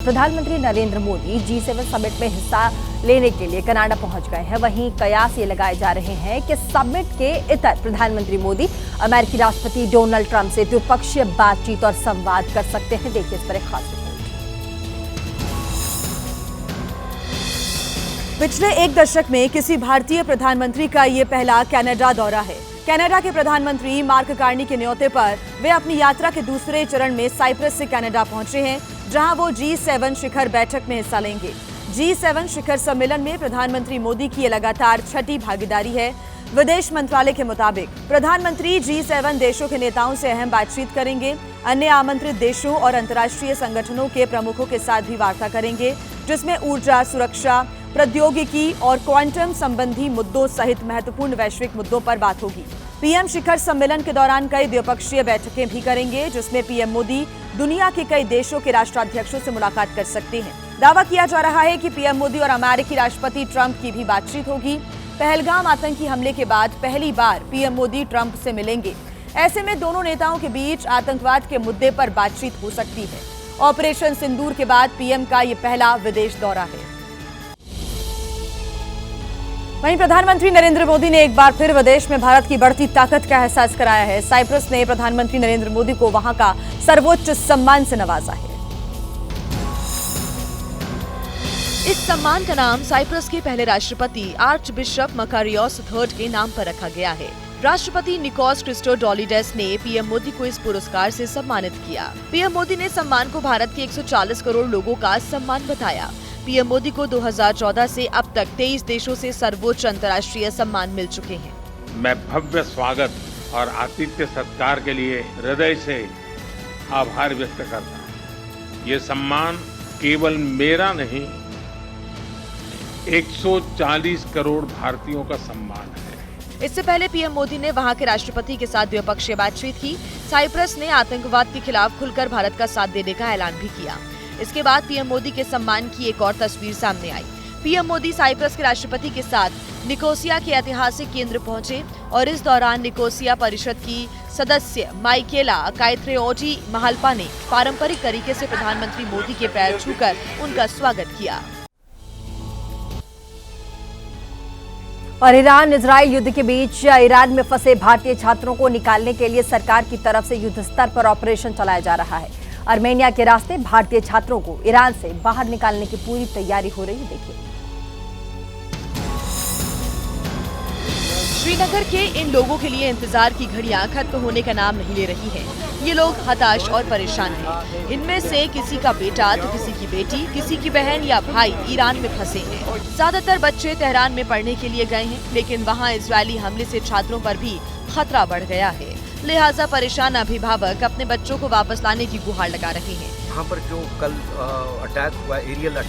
प्रधानमंत्री Narendra Modi G7 summit में हिस्सा लेने के लिए कनाडा पहुंच गए हैं। वहीं कयास ये लगाए जा रहे हैं कि समिट के इतर प्रधानमंत्री मोदी अमेरिकी राष्ट्रपति डोनाल्ड ट्रंप से द्विपक्षीय बातचीत और संवाद कर सकते हैं। देखिए इस पर एक खास रिपोर्ट। पिछले एक दशक में किसी भारतीय प्रधानमंत्री का ये पहला कनाडा दौरा है। कनाडा के प्रधानमंत्री मार्क कार्नी के न्योते पर वे अपनी यात्रा के दूसरे चरण में साइप्रस से कनाडा पहुंचे हैं, जहां वो G7 शिखर बैठक में हिस्सा लेंगे। G7 शिखर सम्मेलन में प्रधानमंत्री मोदी की ये लगातार छठी भागीदारी है। विदेश मंत्रालय के मुताबिक प्रधानमंत्री G7 देशों के नेताओं से अहम बातचीत करेंगे। अन्य आमंत्रित देशों और अंतर्राष्ट्रीय संगठनों के प्रमुखों के साथ भी वार्ता करेंगे, जिसमें ऊर्जा, सुरक्षा, प्रौद्योगिकी और क्वांटम संबंधी मुद्दों सहित महत्वपूर्ण वैश्विक मुद्दों पर बात होगी। पीएम शिखर सम्मेलन के दौरान कई द्विपक्षीय बैठकें भी करेंगे, जिसमें पीएम मोदी दुनिया के कई देशों के राष्ट्राध्यक्षों से मुलाकात कर सकते हैं। दावा किया जा रहा है कि पीएम मोदी और अमेरिकी राष्ट्रपति ट्रंप की भी बातचीत होगी। पहलगाम आतंकी हमले के बाद पहली बार पीएम मोदी ट्रंप से मिलेंगे। ऐसे में दोनों नेताओं के बीच आतंकवाद के मुद्दे पर बातचीत हो सकती है। ऑपरेशन सिंदूर के बाद पीएम का ये पहला विदेश दौरा है। वहीं प्रधानमंत्री नरेंद्र मोदी ने एक बार फिर विदेश में भारत की बढ़ती ताकत का एहसास कराया है। साइप्रस ने प्रधानमंत्री नरेंद्र मोदी को वहां का सर्वोच्च सम्मान से नवाजा है। इस सम्मान का नाम साइप्रस के पहले राष्ट्रपति आर्च बिशप मकारियोस III के नाम पर रखा गया है। राष्ट्रपति निकोस क्रिस्टोडोलिडेस ने पीएम मोदी को इस पुरस्कार से सम्मानित किया। पीएम मोदी ने सम्मान को भारत के 140 करोड़ लोगों का सम्मान बताया। पीएम मोदी को 2014 से अब तक 23 देशों से सर्वोच्च अंतर्राष्ट्रीय सम्मान मिल चुके हैं। मैं भव्य स्वागत और आतिथ्य सत्कार के लिए हृदय से आभार व्यक्त करता हूँ। ये सम्मान केवल मेरा नहीं, 140 करोड़ भारतीयों का सम्मान है। इससे पहले पीएम मोदी ने वहां के राष्ट्रपति के साथ द्विपक्षीय बातचीत की। साइप्रस ने आतंकवाद के खिलाफ खुलकर भारत का साथ देने का ऐलान भी किया। इसके बाद पीएम मोदी के सम्मान की एक और तस्वीर सामने आई। पीएम मोदी साइप्रस के राष्ट्रपति के साथ निकोसिया के ऐतिहासिक केंद्र पहुंचे और इस दौरान निकोसिया परिषद की सदस्य माइकेला काइथ्रेओटी महाल्पा ने पारंपरिक तरीके से प्रधानमंत्री मोदी के पैर छूकर उनका स्वागत किया। और ईरान इजराइल युद्ध के बीच ईरान में फंसे भारतीय छात्रों को निकालने के लिए सरकार की तरफ से युद्ध स्तर पर ऑपरेशन चलाया जा रहा है। आर्मेनिया के रास्ते भारतीय छात्रों को ईरान से बाहर निकालने की पूरी तैयारी हो रही है। देखिए श्रीनगर के इन लोगों के लिए इंतजार की घड़ियां खत्म होने का नाम नहीं ले रही हैं। ये लोग हताश और परेशान हैं। इनमें से किसी का बेटा तो किसी की बेटी, किसी की बहन या भाई ईरान में फंसे हैं। ज्यादातर बच्चे तेहरान में पढ़ने के लिए गए हैं, लेकिन वहाँ इजरायली हमले से छात्रों पर भी खतरा बढ़ गया है। लिहाजा परेशान अभिभावक अपने बच्चों को वापस लाने की गुहार लगा रहे हैं। यहाँ पर जो कल अटैक हुआ, एरियल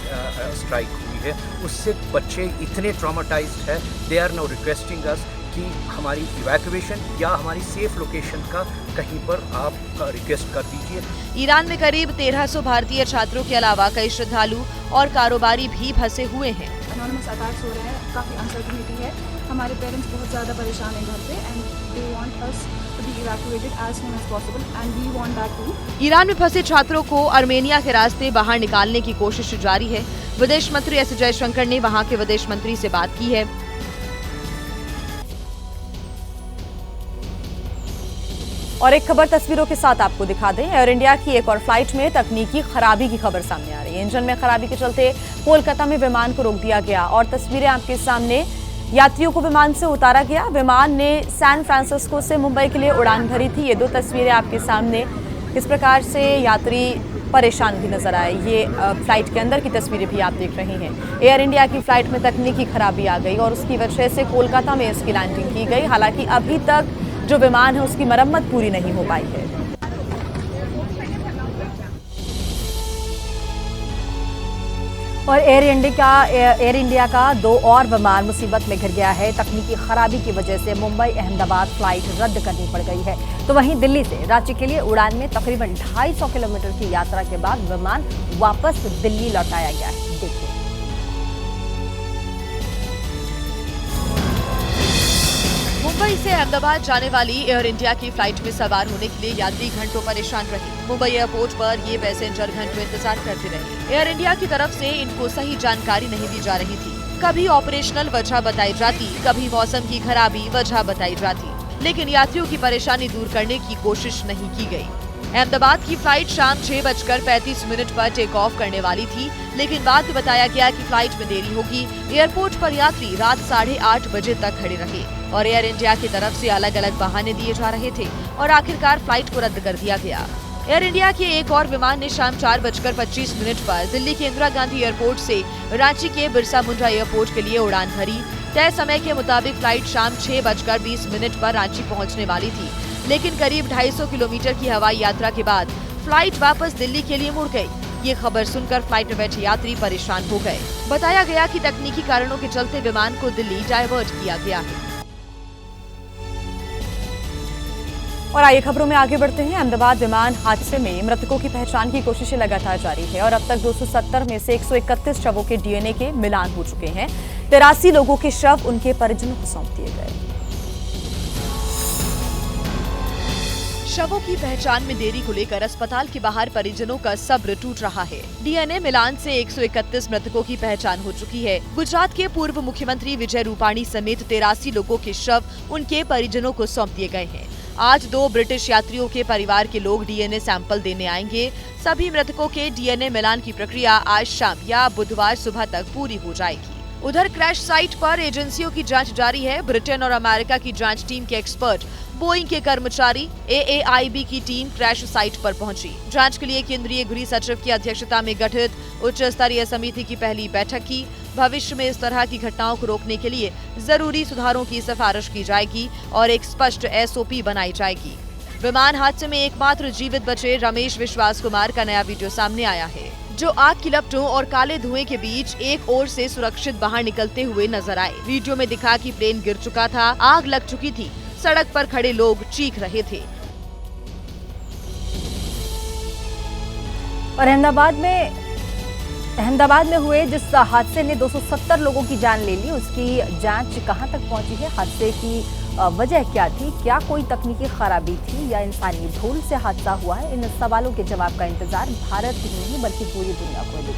स्ट्राइक हुई है, उससे बच्चे इतने ट्रॉमाटाइज्ड है, दे आर नाउ रिक्वेस्टिंग अस कि हमारी इवैक्यूएशन या हमारी सेफ लोकेशन का कहीं पर आप रिक्वेस्ट कर दीजिए। ईरान में करीब 1300 भारतीय छात्रों के अलावा कई श्रद्धालु और कारोबारी भी फंसे हुए हैं। एनोनिमस अटैक्स हो रहे हैं, काफ़ी अनसर्टेनिटी है। हमारे पेरेंट्स बहुत ज़्यादा परेशान हैं घर पे and they want us to be evacuated as soon as possible and we want that to. Iran में फंसे छात्रों को आर्मेनिया के रास्ते बाहर निकालने की कोशिश जारी है। विदेश मंत्री एस जयशंकर ने वहां के विदेश मंत्री से बात की है। और एक खबर तस्वीरों के साथ आपको दिखा दें। एयर इंडिया की एक और फ्लाइट में तकनीकी खराबी की खबर सामने आ रही है। इंजन में खराबी के चलते कोलकाता में विमान को रोक दिया गया और तस्वीरें आपके सामने। यात्रियों को विमान से उतारा गया। विमान ने सैन फ्रांसिस्को से मुंबई के लिए उड़ान भरी थी। ये दो तस्वीरें आपके सामने। किस प्रकार से यात्री परेशान भी नजर आए, ये फ्लाइट के अंदर की तस्वीरें भी आप देख रहे हैं। एयर इंडिया की फ्लाइट में तकनीकी खराबी आ गई और उसकी वजह से कोलकाता में इसकी लैंडिंग की गई। हालांकि अभी तक जो विमान है उसकी मरम्मत पूरी नहीं हो पाई है। और एयर इंडिया का 2 और विमान मुसीबत में घिर गया है। तकनीकी खराबी की वजह से मुंबई अहमदाबाद फ्लाइट रद्द करनी पड़ गई है। तो वहीं दिल्ली से रांची के लिए उड़ान में तकरीबन 250 किलोमीटर की यात्रा के बाद विमान वापस दिल्ली लौटाया गया है। देखिए मुंबई से अहमदाबाद जाने वाली एयर इंडिया की फ्लाइट में सवार होने के लिए यात्री घंटों परेशान रहे। मुंबई एयरपोर्ट पर ये पैसेंजर घंटों इंतजार करते रहे। एयर इंडिया की तरफ से इनको सही जानकारी नहीं दी जा रही थी। कभी ऑपरेशनल वजह बताई जाती, कभी मौसम की खराबी वजह बताई जाती, लेकिन यात्रियों की परेशानी दूर करने की कोशिश नहीं की गई। अहमदाबाद की फ्लाइट शाम 6:35 पर टेक ऑफ करने वाली थी, लेकिन बाद में बताया गया कि फ्लाइट में देरी होगी। एयरपोर्ट पर यात्री रात 8:30 बजे तक खड़े रहे और एयर इंडिया की तरफ से अलग अलग बहाने दिए जा रहे थे और आखिरकार फ्लाइट को रद्द कर दिया गया। एयर इंडिया के एक और विमान ने शाम 4:25 पर दिल्ली के इंदिरा गांधी एयरपोर्ट से रांची के बिरसा मुंडा एयरपोर्ट के लिए उड़ान भरी। तय समय के मुताबिक फ्लाइट शाम 6:20 पर रांची पहुंचने वाली थी, लेकिन करीब 250 किलोमीटर की हवाई यात्रा के बाद फ्लाइट वापस दिल्ली के लिए मुड़ गई। ये खबर सुनकर फ्लाइट में बैठे यात्री परेशान हो गए। बताया गया कि तकनीकी कारणों के चलते विमान को दिल्ली डायवर्ट किया गया है। और आइए खबरों में आगे बढ़ते हैं। अहमदाबाद विमान हादसे में मृतकों की पहचान की कोशिशें लगातार जारी है और अब तक 270 में से 131 शवों के डीएनए के मिलान हो चुके हैं। 83 लोगों के शव उनके परिजनों को सौंप दिए गए। शवों की पहचान में देरी को लेकर अस्पताल के बाहर परिजनों का सब्र टूट रहा है। डीएनए मिलान से 131 मृतकों की पहचान हो चुकी है। गुजरात के पूर्व मुख्यमंत्री विजय रूपाणी समेत 83 लोगों के शव उनके परिजनों को सौंप दिए गए हैं। आज 2 ब्रिटिश यात्रियों के परिवार के लोग डीएनए सैंपल देने आएंगे। सभी मृतकों के डीएनए मिलान की प्रक्रिया आज शाम या बुधवार सुबह तक पूरी हो जाएगी। उधर क्रैश साइट पर एजेंसियों की जांच जारी है। ब्रिटेन और अमेरिका की जांच टीम के एक्सपर्ट, बोइंग के कर्मचारी, AAIB की टीम क्रैश साइट पर पहुंची। जांच के लिए केंद्रीय गृह सचिव की अध्यक्षता में गठित उच्च स्तरीय समिति की पहली बैठक की। भविष्य में इस तरह की घटनाओं को रोकने के लिए जरूरी सुधारों की सिफारिश की जाएगी और एक स्पष्ट SOP बनाई जाएगी। विमान हादसे में एकमात्र जीवित बचे रमेश विश्वास कुमार का नया वीडियो सामने आया है, जो आग की लपटों और काले धुएं के बीच एक ओर से सुरक्षित बाहर निकलते हुए नजर आए। वीडियो में दिखा कि प्लेन गिर चुका था, आग लग चुकी थी, सड़क पर खड़े लोग चीख रहे थे। और अहमदाबाद में हुए जिस हादसे ने 270 लोगों की जान ले ली, उसकी जांच कहां तक पहुंची है? हादसे की वजह क्या थी? क्या कोई तकनीकी खराबी थी या इंसानी भूल से हादसा हुआ है? इन सवालों के जवाब का इंतजार भारत ही नहीं बल्कि पूरी दुनिया को है।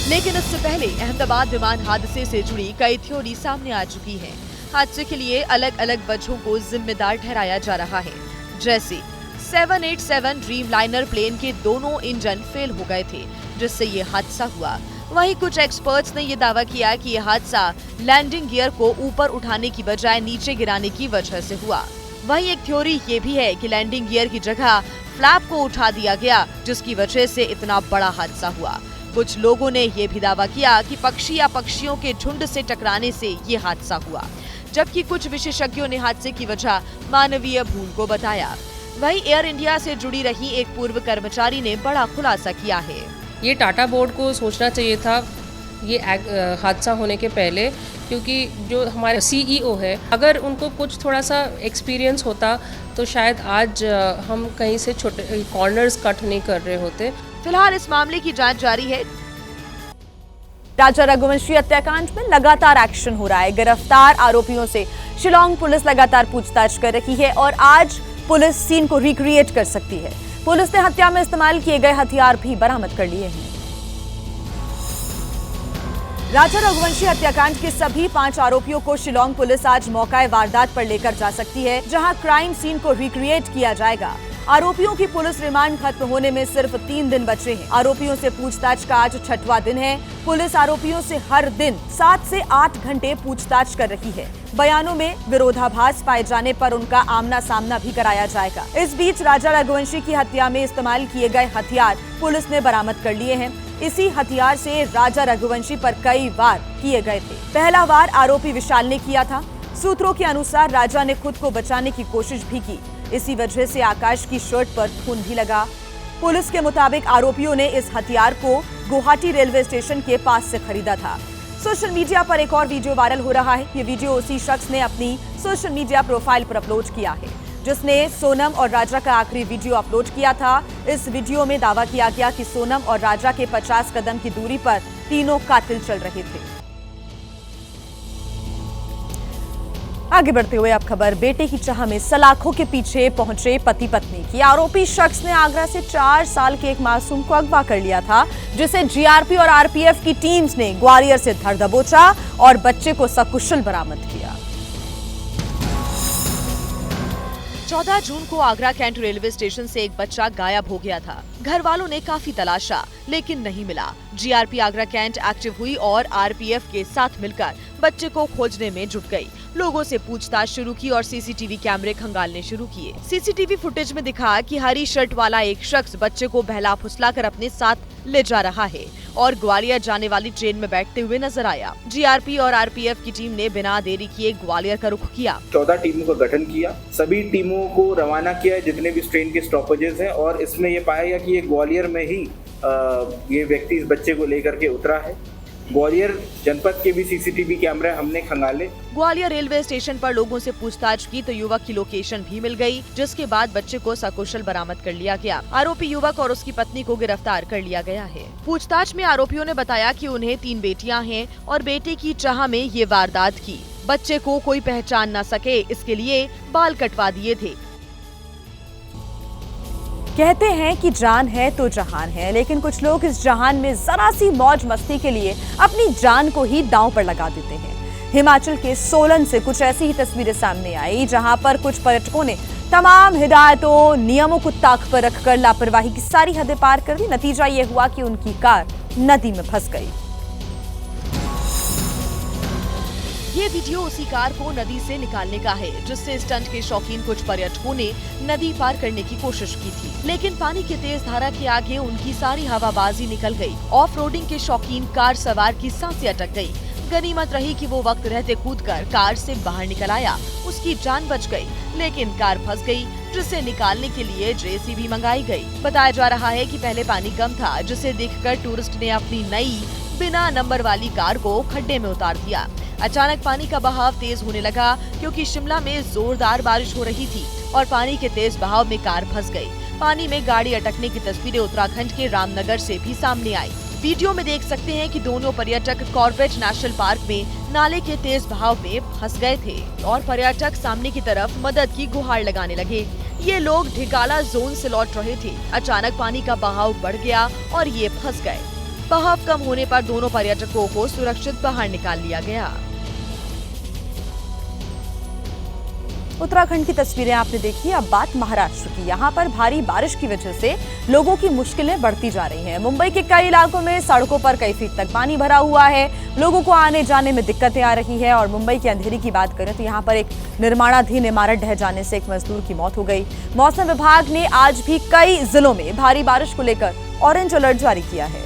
लेकिन इससे पहले अहमदाबाद विमान हादसे से जुड़ी कई थ्योरी सामने आ चुकी है। हादसे के लिए अलग अलग वजहों को जिम्मेदार ठहराया जा रहा है, जैसे 787 ड्रीमलाइनर प्लेन के दोनों इंजन फेल हो गए थे, जिससे ये हादसा हुआ। वहीं कुछ एक्सपर्ट्स ने ये दावा किया कि यह हादसा लैंडिंग गियर को ऊपर उठाने की बजाय नीचे गिराने की वजह से हुआ। वहीं एक थ्योरी ये भी है कि लैंडिंग गियर की जगह फ्लैप को उठा दिया गया, जिसकी वजह से इतना बड़ा हादसा हुआ। कुछ लोगों ने ये भी दावा किया कि पक्षी या पक्षियों के झुंड से टकराने से ये हादसा हुआ, जबकि कुछ विशेषज्ञों ने हादसे की वजह मानवीय भूल को बताया। वहीं एयर इंडिया से जुड़ी रही एक पूर्व कर्मचारी ने बड़ा खुलासा किया है। ये टाटा बोर्ड को सोचना चाहिए था ये हादसा होने के पहले, क्योंकि जो हमारे CEO है, अगर उनको कुछ थोड़ा सा एक्सपीरियंस होता तो शायद आज हम कहीं से छोटे कॉर्नर्स कट नहीं कर रहे होते। फिलहाल इस मामले की जांच जारी है। राजा रघुवंशी हत्याकांड में लगातार एक्शन हो रहा है। गिरफ्तार आरोपियों से शिलांग पुलिस लगातार पूछताछ कर रही है और आज पुलिस सीन को रिक्रिएट कर सकती है। पुलिस ने हत्या में इस्तेमाल किए गए हथियार भी बरामद कर लिए हैं। राजा रघुवंशी हत्याकांड के सभी 5 आरोपियों को शिलांग पुलिस आज मौका वारदात पर लेकर जा सकती है, जहां क्राइम सीन को रिक्रिएट किया जाएगा। आरोपियों की पुलिस रिमांड खत्म होने में सिर्फ 3 दिन बचे हैं। आरोपियों से पूछताछ का आज 6वां दिन है। पुलिस आरोपियों से हर दिन 7 से 8 घंटे पूछताछ कर रही है। बयानों में विरोधाभास पाए जाने पर उनका आमना सामना भी कराया जाएगा। इस बीच राजा रघुवंशी की हत्या में इस्तेमाल किए गए हथियार पुलिस ने बरामद कर लिए हैं। इसी हथियार से राजा रघुवंशी पर कई वार किए गए थे। पहला वार आरोपी विशाल ने किया था। सूत्रों के अनुसार राजा ने खुद को बचाने की कोशिश भी की। इसी वजह से आकाश की शर्ट पर खून भी लगा। पुलिस के मुताबिक आरोपियों ने इस हथियार को गुवाहाटी रेलवे स्टेशन के पास से खरीदा था। सोशल मीडिया पर एक और वीडियो वायरल हो रहा है। ये वीडियो उसी शख्स ने अपनी सोशल मीडिया प्रोफाइल पर अपलोड किया है, जिसने सोनम और राजा का आखिरी वीडियो अपलोड किया था। इस वीडियो में दावा किया गया कि सोनम और राजा के 50 कदम की दूरी पर तीनों कातिल चल रहे थे। आगे बढ़ते हुए अब खबर बेटे की चाह में सलाखों के पीछे पहुंचे पति पत्नी की। आरोपी शख्स ने आगरा से 4 साल के एक मासूम को अगवा कर लिया था, जिसे जीआरपी और आरपीएफ की टीम्स ने ग्वालियर से धर दबोचा और बच्चे को सकुशल बरामद किया। 14 जून को आगरा कैंट रेलवे स्टेशन से एक बच्चा गायब हो गया था। घर वालों ने काफी तलाशा लेकिन नहीं मिला। जीआरपी आगरा कैंट एक्टिव हुई और आरपीएफ के साथ मिलकर बच्चे को खोजने में जुट गई। लोगों से पूछताछ शुरू की और सीसीटीवी कैमरे खंगालने शुरू किए। सीसीटीवी फुटेज में दिखा कि हरी शर्ट वाला एक शख्स बच्चे को बहला फुसलाकर अपने साथ ले जा रहा है और ग्वालियर जाने वाली ट्रेन में बैठते हुए नजर आया। जीआरपी और आरपीएफ की टीम ने बिना देरी किए ग्वालियर का रुख किया। 14 टीमों का गठन किया, सभी टीमों को रवाना किया जितने भी ट्रेन के स्टॉपेजेस हैं, और इसमें ये पाया गया कि ये ग्वालियर में ही ये व्यक्ति इस बच्चे को लेकर के उतरा है। ग्वालियर जनपद के भी सीसीटीवी कैमरे हमने खंगाले। ग्वालियर रेलवे स्टेशन पर लोगों से पूछताछ की तो युवक की लोकेशन भी मिल गई, जिसके बाद बच्चे को सकुशल बरामद कर लिया गया। आरोपी युवक और उसकी पत्नी को गिरफ्तार कर लिया गया है। पूछताछ में आरोपियों ने बताया कि उन्हें 3 बेटियां हैं और बेटे की चाह में ये वारदात की। बच्चे को कोई पहचान न सके इसके लिए बाल कटवा दिए थे। कहते हैं कि जान है तो जहान है, लेकिन कुछ लोग इस जहान में जरा सी मौज मस्ती के लिए अपनी जान को ही दांव पर लगा देते हैं। हिमाचल के सोलन से कुछ ऐसी ही तस्वीरें सामने आई, जहां पर कुछ पर्यटकों ने तमाम हिदायतों नियमों को ताक पर रखकर लापरवाही की सारी हदें पार कर दी। नतीजा ये हुआ कि उनकी कार नदी में फंस गई। ये वीडियो उसी कार को नदी से निकालने का है, जिससे स्टंट के शौकीन कुछ पर्यटकों ने नदी पार करने की कोशिश की थी, लेकिन पानी की तेज धारा के आगे उनकी सारी हवाबाजी निकल गई। ऑफ रोडिंग के शौकीन कार सवार की सांसें अटक गई। गनीमत रही कि वो वक्त रहते कूदकर कार से बाहर निकल आया, उसकी जान बच गई, लेकिन कार फंस गई, जिसे निकालने के लिए जेसीबी मंगाई गई। बताया जा रहा है कि पहले पानी कम था, जिसे देखकर टूरिस्ट ने अपनी नई बिना नंबर वाली कार को खड्डे में उतार दिया। अचानक पानी का बहाव तेज होने लगा, क्योंकि शिमला में जोरदार बारिश हो रही थी और पानी के तेज बहाव में कार फंस गई। पानी में गाड़ी अटकने की तस्वीरें उत्तराखंड के रामनगर से भी सामने आई। वीडियो में देख सकते हैं कि दोनों पर्यटक कॉर्बेट नेशनल पार्क में नाले के तेज बहाव में फंस गए थे और पर्यटक सामने की तरफ मदद की गुहार लगाने लगे। ये लोग ढिकाला जोन से लौट रहे थे। अचानक पानी का बहाव बढ़ गया और ये फंस गए। बहाव कम होने पर दोनों पर्यटकों को सुरक्षित बाहर निकाल लिया गया। उत्तराखंड की तस्वीरें आपने देखी। अब बात महाराष्ट्र की। यहाँ पर भारी बारिश की वजह से लोगों की मुश्किलें बढ़ती जा रही हैं। मुंबई के कई इलाकों में सड़कों पर कई फीट तक पानी भरा हुआ है। लोगों को आने जाने में दिक्कतें आ रही है। और मुंबई के अंधेरी की बात करें तो यहाँ पर एक निर्माणाधीन इमारत ढह जाने से एक मजदूर की मौत हो गई। मौसम विभाग ने आज भी कई जिलों में भारी बारिश को लेकर ऑरेंज अलर्ट जारी किया है।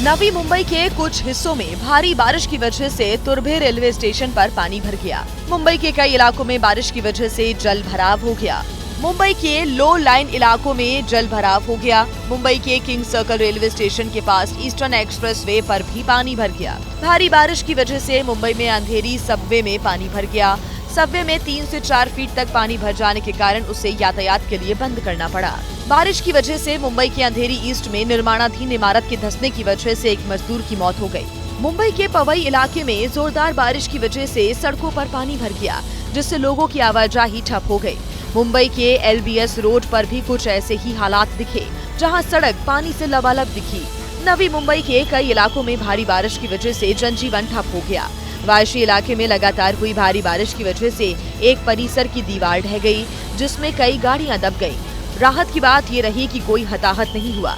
नवी मुंबई के कुछ हिस्सों में भारी बारिश की वजह से तुर्भे रेलवे स्टेशन पर पानी भर गया। मुंबई के कई इलाकों में बारिश की वजह से जल भराव हो गया। मुंबई के लो लाइन इलाकों में जल भराव हो गया। मुंबई के किंग सर्कल रेलवे स्टेशन के पास ईस्टर्न एक्सप्रेस वे पर भी पानी भर गया। भारी बारिश की वजह से मुंबई में अंधेरी सबवे में पानी भर गया। सबवे में 3 से 4 फीट तक पानी भर जाने के कारण उसे यातायात के लिए बंद करना पड़ा। बारिश की वजह से मुंबई के अंधेरी ईस्ट में निर्माणाधीन इमारत के धंसने की वजह से एक मजदूर की मौत हो गई। मुंबई के पवई इलाके में जोरदार बारिश की वजह से सड़कों पर पानी भर गया, जिससे लोगों की आवाजाही ठप हो गई। मुंबई के LBS रोड पर भी कुछ ऐसे ही हालात दिखे, जहां सड़क पानी से लबालब दिखी। नवी मुंबई के कई इलाकों में भारी बारिश की वजह से जनजीवन ठप हो गया। वायशी इलाके में लगातार हुई भारी बारिश की वजह से एक परिसर की दीवार ढह गई, जिसमें कई गाड़ियां दब गईं। राहत की बात ये रही कि कोई हताहत नहीं हुआ।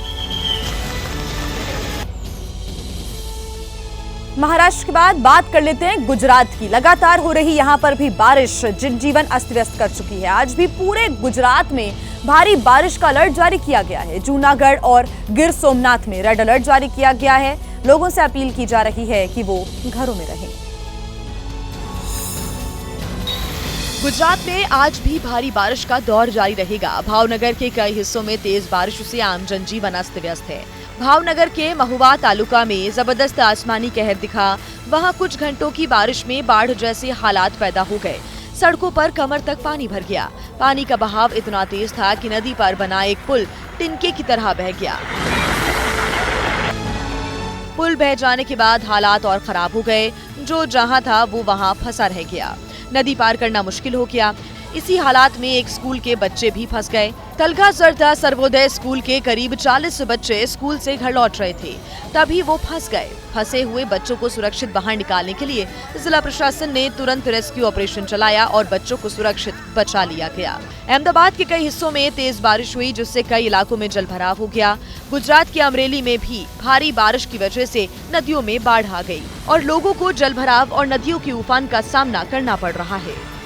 महाराष्ट्र के बाद बात कर लेते हैं गुजरात की। लगातार हो रही यहाँ पर भी बारिश जनजीवन अस्त व्यस्त कर चुकी है। आज भी पूरे गुजरात में भारी बारिश का अलर्ट जारी किया गया है। जूनागढ़ और गिर सोमनाथ में रेड अलर्ट जारी किया गया है। लोगों से अपील की जा रही है कि वो घरों में रहें। गुजरात में आज भी भारी बारिश का दौर जारी रहेगा। भावनगर के कई हिस्सों में तेज बारिश से आम जनजीवन अस्त व्यस्त है। भावनगर के महुआ तालुका में जबरदस्त आसमानी कहर दिखा। वहां कुछ घंटों की बारिश में बाढ़ जैसे हालात पैदा हो गए। सड़कों पर कमर तक पानी भर गया। पानी का बहाव इतना तेज था कि नदी पर बना एक पुल तिनके की तरह बह गया। पुल बह जाने के बाद हालात और खराब हो गए। जो जहां था वो वहां फंसा रह गया। नदी पार करना मुश्किल हो गया। इसी हालात में एक स्कूल के बच्चे भी फंस गए। तलगा सरदा सर्वोदय स्कूल के करीब 40 बच्चे स्कूल से घर लौट रहे थे, तभी वो फंस गए। फंसे हुए बच्चों को सुरक्षित बाहर निकालने के लिए जिला प्रशासन ने तुरंत रेस्क्यू ऑपरेशन चलाया और बच्चों को सुरक्षित बचा लिया गया। अहमदाबाद के कई हिस्सों में तेज बारिश हुई, जिससे कई इलाकों में जलभराव हो गया। गुजरात के अमरेली में भी भारी बारिश की वजह से नदियों में बाढ़ आ गई और लोगों को जलभराव और नदियों के उफान का सामना करना पड़ रहा है।